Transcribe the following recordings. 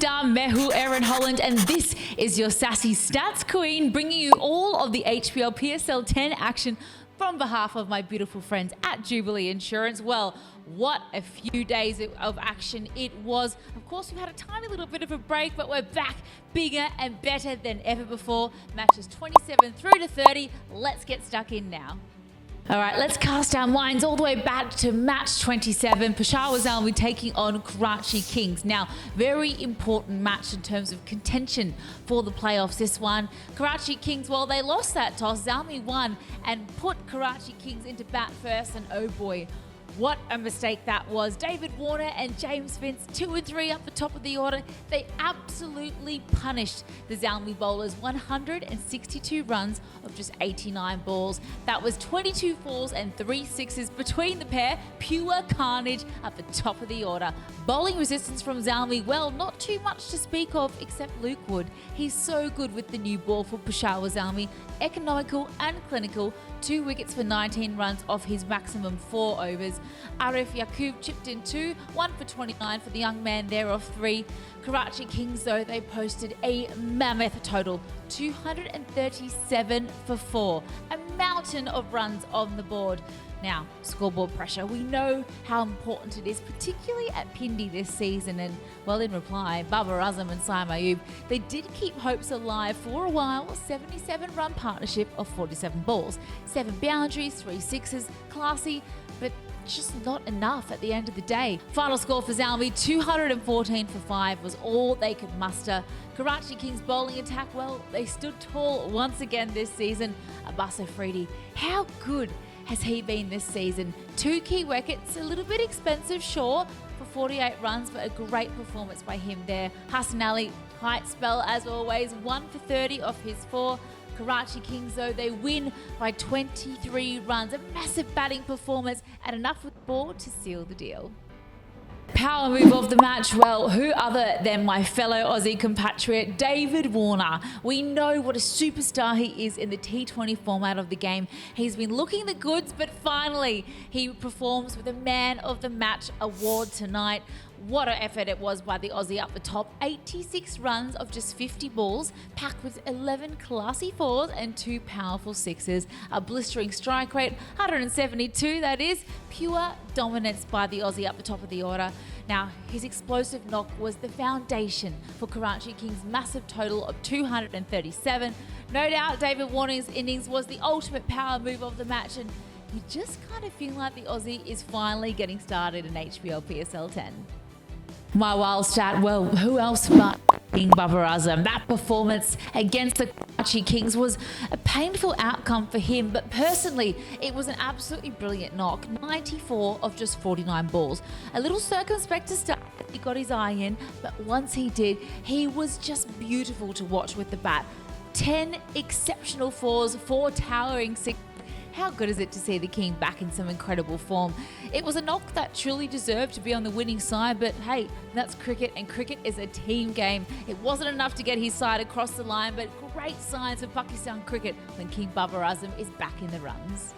star Mehu Erin Holland, and this is your sassy stats queen, bringing you all of the HBLPSL 10 action from behalf of my beautiful friends at Jubilee Insurance. Well, what a few days of action it was. Of course, we've had a tiny little bit of a break, but we're back bigger and better than ever before. Matches 27 through to 30. Let's get stuck in now. All right, let's cast our minds all the way back to match 27. Peshawar Zalmi taking on Karachi Kings. Now, very important match in terms of contention for the playoffs, this one. Karachi Kings, well, they lost that toss. Zalmi won and put Karachi Kings into bat first, and oh boy, what a mistake that was. David Warner and James Vince, 2 and 3 up the top of the order. They absolutely punished the Zalmi bowlers. 162 runs of just 89 balls. That was 22 fours and 3 sixes between the pair. Pure carnage at the top of the order. Bowling resistance from Zalmi, well, not too much to speak of except Luke Wood. He's so good with the new ball for Peshawar Zalmi. Economical and clinical. 2 wickets for 19 runs off his maximum 4 overs. Arif Yaqub chipped in 2, 1 for 29 for the young man there off 3. Karachi Kings, though, they posted a mammoth total, 237 for 4. A mountain of runs on the board. Now, scoreboard pressure. We know how important it is, particularly at Pindi this season. And, well, in reply, Babar Azam and Saim Ayub, they did keep hopes alive for a while. 77-run partnership of 47 balls. 7 boundaries, 3 sixes. Classy, but just not enough at the end of the day. Final score for Zalmi, 214 for 5 was all they could muster. Karachi Kings bowling attack, well, they stood tall once again this season. Abbas Afridi, how good has he been this season? 2 key wickets, a little bit expensive, sure, for 48 runs, but a great performance by him there. Hassan Ali, tight spell as always, 1 for 30 off his 4. Karachi Kings, though, they win by 23 runs. A massive batting performance and enough with the ball to seal the deal. Power move of the match, well, who other than my fellow Aussie compatriot, David Warner. We know what a superstar he is in the T20 format of the game. He's been looking the goods, but finally he performs with a Man of the Match award tonight. What an effort it was by the Aussie up the top. 86 runs of just 50 balls, packed with 11 classy 4s and 2 powerful 6s. A blistering strike rate, 172 that is. Pure dominance by the Aussie up the top of the order. Now, his explosive knock was the foundation for Karachi Kings' massive total of 237. No doubt David Warner's innings was the ultimate power move of the match, and you just kind of feel like the Aussie is finally getting started in HBLPSL 10. My wild stat, well, who else but Babar Azam? That performance against the Karachi Kings was a painful outcome for him, but personally, it was an absolutely brilliant knock. 94 of just 49 balls. A little circumspect to start, he got his eye in, but once he did, he was just beautiful to watch with the bat. 10 exceptional 4s, 4 towering 6. How good is it to see the King back in some incredible form? It was a knock that truly deserved to be on the winning side, but hey, that's cricket, and cricket is a team game. It wasn't enough to get his side across the line, but great signs for Pakistan cricket when King Babar Azam is back in the runs.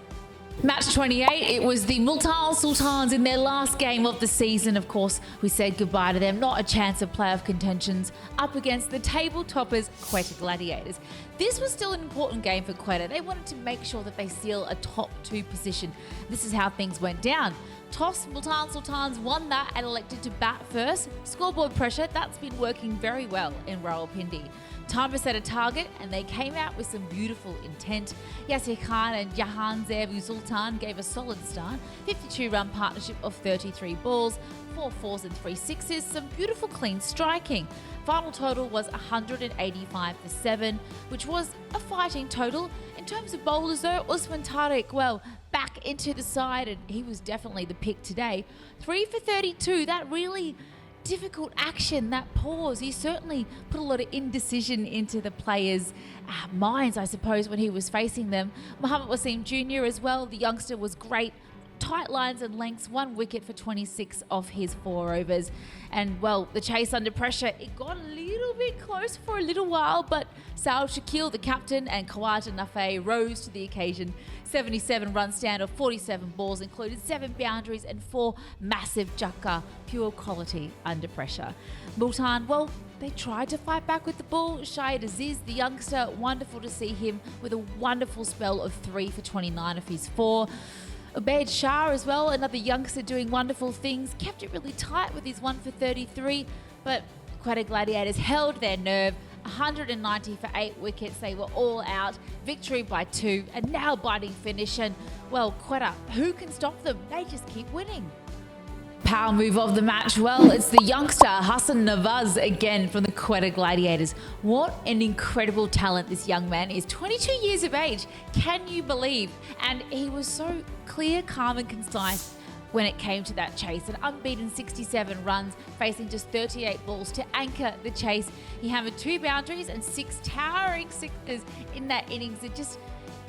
Match 28, it was the Multan Sultans in their last game of the season. Of course, we said goodbye to them. Not a chance of playoff contentions up against the table toppers, Quetta Gladiators. This was still an important game for Quetta. They wanted to make sure that they seal a top 2 position. This is how things went down. Toss, Multan Sultans won that and elected to bat first. Scoreboard pressure, that's been working very well in Rawalpindi. Time to set a target, and they came out with some beautiful intent. Yasir Khan and Jahan Zebu Sultan gave a solid start. 52-run partnership of 33 balls, 4 4s and 3 6s, some beautiful clean striking. Final total was 185 for 7, which was a fighting total. In terms of bowlers, though, Usman Tariq, well, back into the side, and he was definitely the pick today. 3 for 32, that really difficult action, that pause. He certainly put a lot of indecision into the players' minds, I suppose, when he was facing them. Mohammad Wasim Jr. as well, the youngster was great. Tight lines and lengths, 1 wicket for 26 off his 4 overs. And, well, the chase under pressure, it got a little bit close for a little while, but Saud Shakil, the captain, and Khawaja Nafei rose to the occasion. 77 run stand of 47 balls, included 7 boundaries and 4 massive jukka, pure quality under pressure. Multan, well, they tried to fight back with the ball. Shahid Aziz, the youngster, wonderful to see him with a wonderful spell of 3 for 29 of his 4. Ubaid Shah as well, another youngster doing wonderful things, kept it really tight with his 1 for 33, but Quetta Gladiators held their nerve. 190 for 8 wickets, they were all out. Victory by 2, a nail-biting finish, and well, Quetta, who can stop them? They just keep winning. Power move of the match, well, it's the youngster Hassan Nawaz again from the Quetta Gladiators. What an incredible talent this young man is. 22 years of age, can you believe? And he was so clear, calm and concise when it came to that chase. An unbeaten 67 runs, facing just 38 balls to anchor the chase. He hammered 2 boundaries and 6 towering sixes in that innings. It just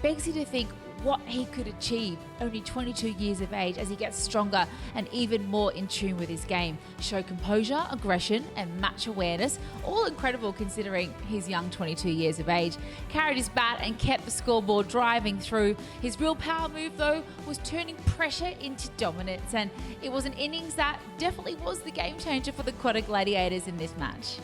begs you to think what he could achieve, only 22 years of age, as he gets stronger and even more in tune with his game. Show composure, aggression and match awareness, all incredible considering his young 22 years of age. Carried his bat and kept the scoreboard driving through. His real power move though was turning pressure into dominance, and it was an innings that definitely was the game changer for the Quetta Gladiators in this match.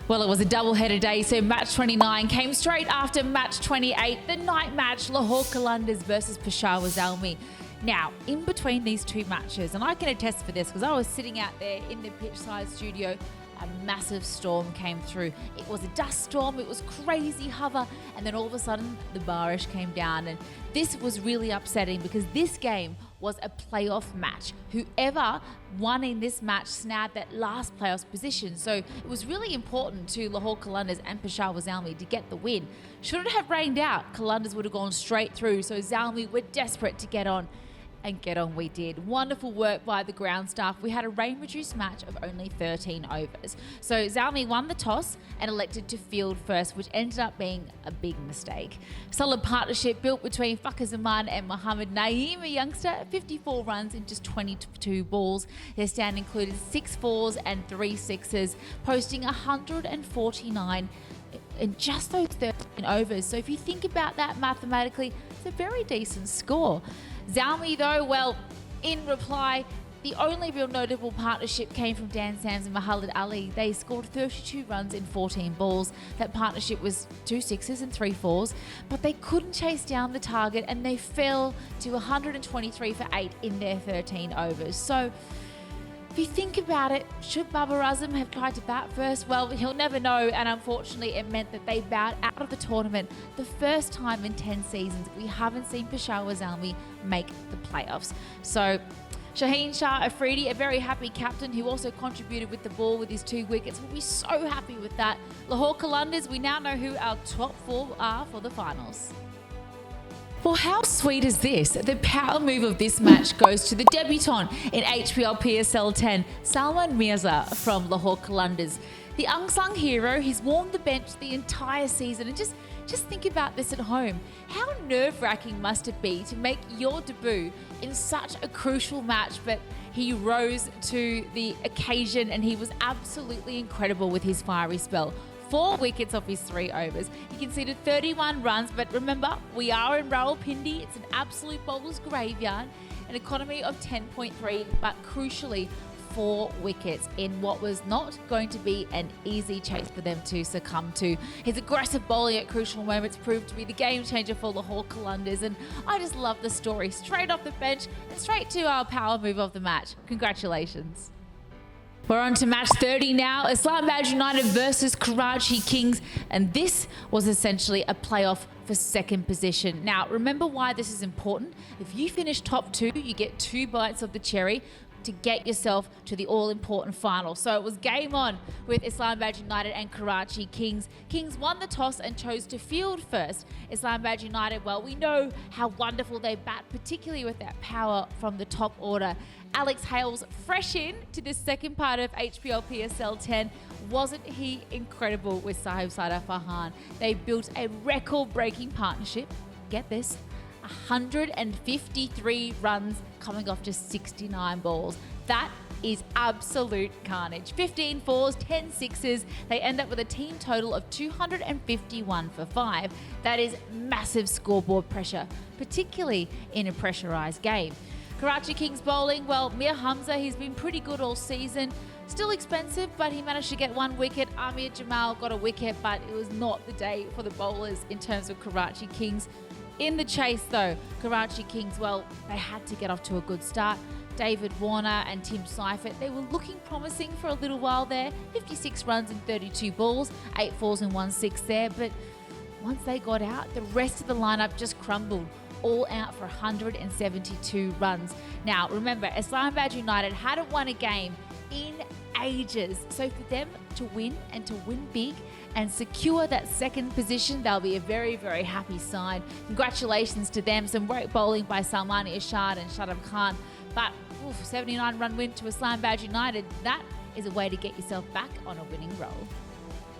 Well, it was a double-header day, so match 29 came straight after match 28, the night match, Lahore Qalandars versus Peshawar Zalmi. Now, in between these two matches, and I can attest for this because I was sitting out there in the pitch-side studio, a massive storm came through. It was a dust storm, it was crazy hover, and then all of a sudden the barish came down, and this was really upsetting because this game was a playoff match. Whoever won in this match snagged that last playoffs position, so it was really important to Lahore Qalandars and Peshawar Zalmi to get the win. Should it have rained out, Qalandars would have gone straight through, so Zalmi were desperate to get on. And get on we did. Wonderful work by the ground staff. We had a rain-reduced match of only 13 overs. So Zalmi won the toss and elected to field first, which ended up being a big mistake. Solid partnership built between Fakhar Zaman and Mohammad Naeem, a youngster, 54 runs in just 22 balls. Their stand included 6 fours and 3 sixes, posting 149 in just those 13 overs. So if you think about that mathematically, it's a very decent score. Zalmi though, well, in reply, the only real notable partnership came from Dan Sams and Mahalad Ali. They scored 32 runs in 14 balls. That partnership was 2 sixes and 3 fours, but they couldn't chase down the target and they fell to 123 for 8 in their 13 overs. So if you think about it, should Babar Azam have tried to bat first? Well, he'll never know, and unfortunately it meant that they bowed out of the tournament. The first time in 10 seasons we haven't seen Peshawar Zalmi make the playoffs. So Shaheen Shah Afridi, a very happy captain who also contributed with the ball with his 2 wickets, will be so happy with that. Lahore Qalandars, we now know who our top 4 are for the finals. Well, how sweet is this? The power move of this match goes to the debutant in HBLPSL 10, Salman Mirza from Lahore Qalandars. The unsung hero, he's warmed the bench the entire season, and just think about this at home. How nerve-wracking must it be to make your debut in such a crucial match? But he rose to the occasion and he was absolutely incredible with his fiery spell. 4 wickets off his 3 overs. He conceded 31 runs, but remember, we are in Rawalpindi. It's an absolute bowler's graveyard, an economy of 10.3, but crucially, 4 wickets in what was not going to be an easy chase for them to succumb to. His aggressive bowling at crucial moments proved to be the game changer for Lahore Qalandars, and I just love the story. Straight off the bench and straight to our power move of the match. Congratulations. We're on to match 30 now, Islamabad United versus Karachi Kings, and this was essentially a playoff for second position. Now, remember why this is important. If you finish top 2, you get 2 bites of the cherry to get yourself to the all-important final. So it was game on with Islamabad United and Karachi Kings. Kings won the toss and chose to field first. Islamabad United, well, we know how wonderful they bat, particularly with that power from the top order. Alex Hales fresh in to the second part of HBLPSL 10. Wasn't he incredible with Sahib Sadar Farhan? They built a record-breaking partnership. Get this, 153 runs coming off just 69 balls. That is absolute carnage. 15 fours, 10 sixes. They end up with a team total of 251 for 5. That is massive scoreboard pressure, particularly in a pressurised game. Karachi Kings bowling, well, Mir Hamza, he's been pretty good all season. Still expensive, but he managed to get 1 wicket. Amir Jamal got a wicket, but it was not the day for the bowlers in terms of Karachi Kings. In the chase, though, Karachi Kings, well, they had to get off to a good start. David Warner and Tim Seifert, they were looking promising for a little while there. 56 runs in 32 balls, 8 fours and 1 6 there. But once they got out, the rest of the lineup just crumbled. All out for 172 runs. Now, remember, Islamabad United hadn't won a game in ages. So for them to win and to win big and secure that second position, they'll be a very, very happy side. Congratulations to them. Some great bowling by Salmani Ishad and Shadab Khan. But 79-run win to Islamabad United, that is a way to get yourself back on a winning roll.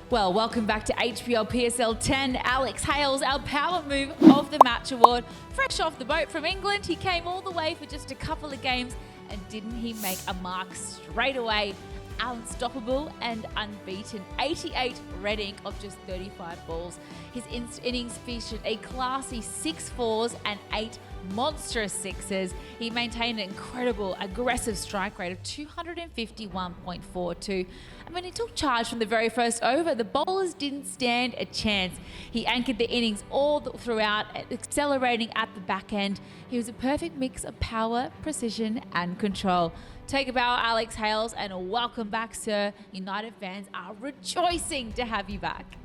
Well, welcome back to HBLPSL 10. Alex Hales, our power move of the match award. Fresh off the boat from England, he came all the way for just a couple of games, and didn't he make a mark straight away? Unstoppable and unbeaten. 88 red ink of just 35 balls. His innings featured a classy 6 fours and 8 monstrous sixes. He maintained an incredible aggressive strike rate of 251.42. I mean, he took charge from the very first over. The bowlers didn't stand a chance. He anchored the innings all throughout, accelerating at the back end. He was a perfect mix of power, precision and control. Take a bow, Alex Hales, and welcome back, sir. United fans are rejoicing to have you back.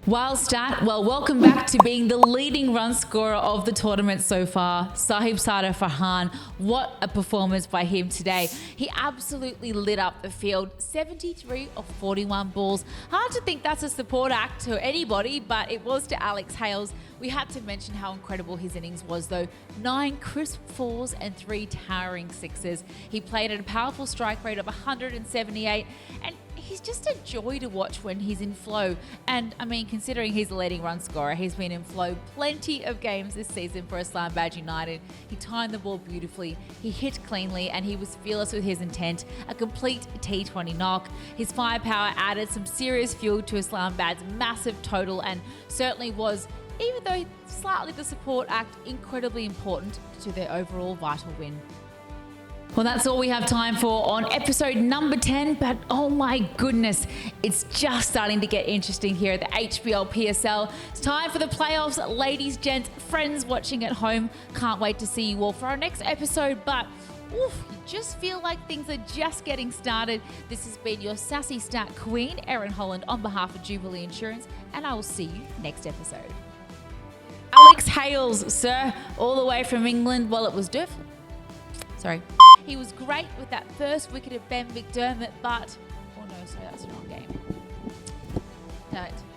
Wild stat, well, welcome back to being the leading run scorer of the tournament so far, Sahib Sada Farhan. What a performance by him today. He absolutely lit up the field, 73 of 41 balls. Hard to think that's a support act to anybody, but it was to Alex Hales. We had to mention how incredible his innings was though. 9 crisp fours and 3 towering sixes. He played at a powerful strike rate of 178, and he's just a joy to watch when he's in flow. And I mean, considering he's a leading run scorer, he's been in flow plenty of games this season for Islamabad United. He timed the ball beautifully, he hit cleanly, and he was fearless with his intent. A complete T20 knock. His firepower added some serious fuel to Islamabad's massive total, and certainly was, even though slightly the support act, incredibly important to their overall vital win. Well, that's all we have time for on episode number 10, but oh my goodness, it's just starting to get interesting here at the HBL PSL. It's time for the playoffs, ladies, gents, friends watching at home. Can't wait to see you all for our next episode, but you just feel like things are just getting started. This has been your sassy stat queen, Erin Holland, on behalf of Jubilee Insurance, and I will see you next episode. Alex Hales, sir, all the way from England. Well, it was he was great with that first wicket of Ben McDermott, but, oh no, sorry, that's the wrong game. No,